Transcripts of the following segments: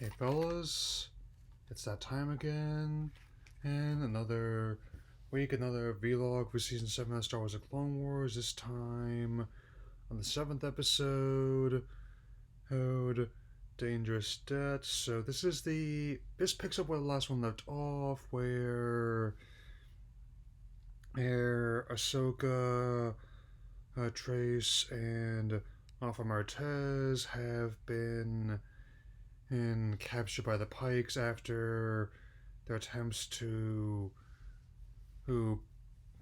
Hey fellas, it's that time again, and another week, another vlog for Season 7 of Star Wars: The Clone Wars, this time on the 7th episode, Ode Dangerous Debt. So this picks up where the last one left off, where Ahsoka, Trace, and Alpha Martez have been captured by the Pikes after their attempts to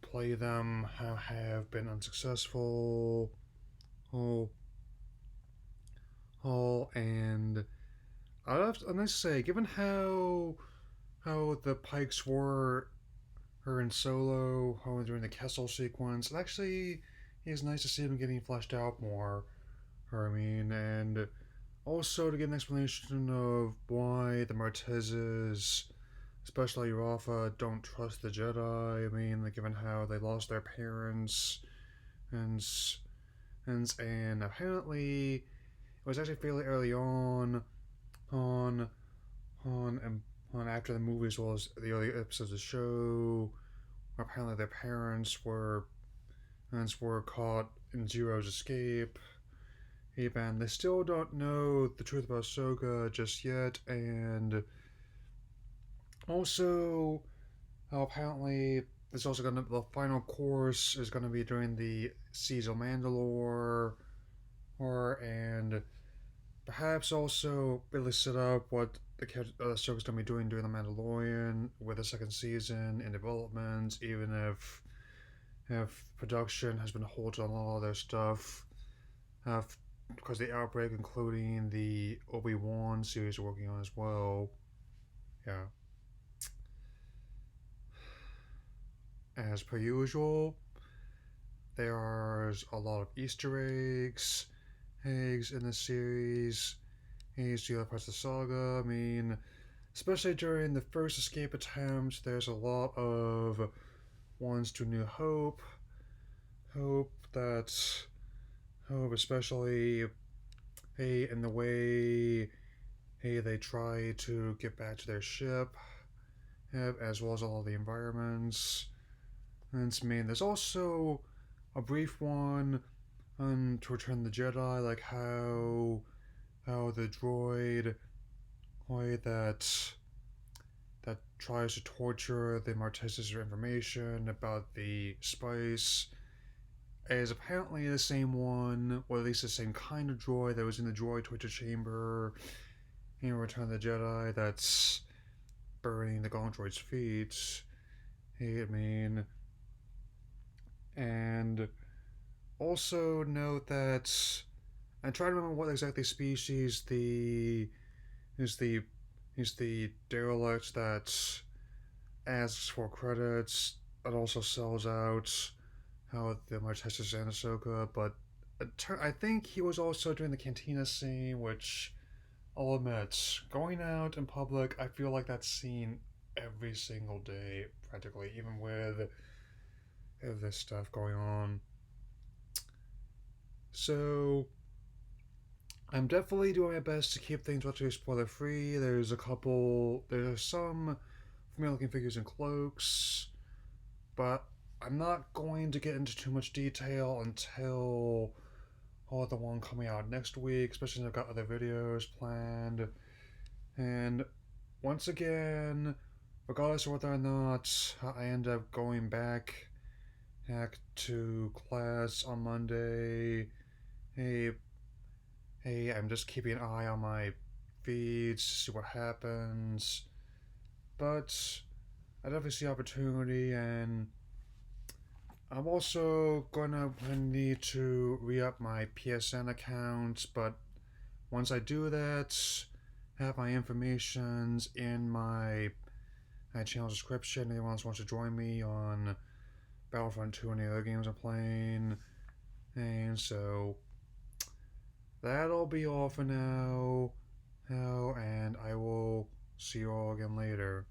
play them have been unsuccessful. Oh, and I'd like to say, given how the Pikes were her in Solo, during the Kessel sequence, it actually is nice to see them getting fleshed out more. And also to get an explanation of why the Martezes, especially Rafa, don't trust the Jedi. Given how they lost their parents, and apparently it was actually fairly early on, on, on after the movie as well as the early episodes of the show, where apparently their parents were caught in Zero's escape. And they still don't know the truth about Ahsoka just yet, and also apparently the final course is gonna be during the Siege of Mandalore, and perhaps also really set up what the Ahsoka's gonna be doing during the Mandalorian with the second season in development, even if production has been halted on all their stuff, because the outbreak, including the Obi-Wan series we're working on as well. Yeah. As per usual, there's a lot of Easter eggs in the series, eggs to other parts of the saga. Especially during the first escape attempt, there's a lot of ones to New Hope. Hope, especially, in the way, they try to get back to their ship, as well as all of the environments. And there's also a brief one to Return the Jedi, like how the droid that tries to torture the Martezes for information about the spice is apparently the same one, or at least the same kind of droid that was in the droid torture chamber in Return of the Jedi that's burning the Gaunt droid's feet. And also note that I try to remember what exactly species is the is the derelict that asks for credits and also sells out how the Martezes and Ahsoka, but I think he was also doing the cantina scene, which I'll admit, going out in public, I feel like that's seen every single day, practically, even with this stuff going on. So, I'm definitely doing my best to keep things relatively spoiler free. There's some familiar looking figures in cloaks, but I'm not going to get into too much detail until the one coming out next week, especially since I've got other videos planned. And once again, regardless of whether or not I end up going back to class on Monday, hey, I'm just keeping an eye on my feeds to see what happens. But I definitely see opportunity, and I'm also gonna need to re-up my PSN account. But once I do that, have my informations in my channel description. Anyone else wants to join me on Battlefront 2 and the other games I'm playing. And so that'll be all for now. And I will see you all again later.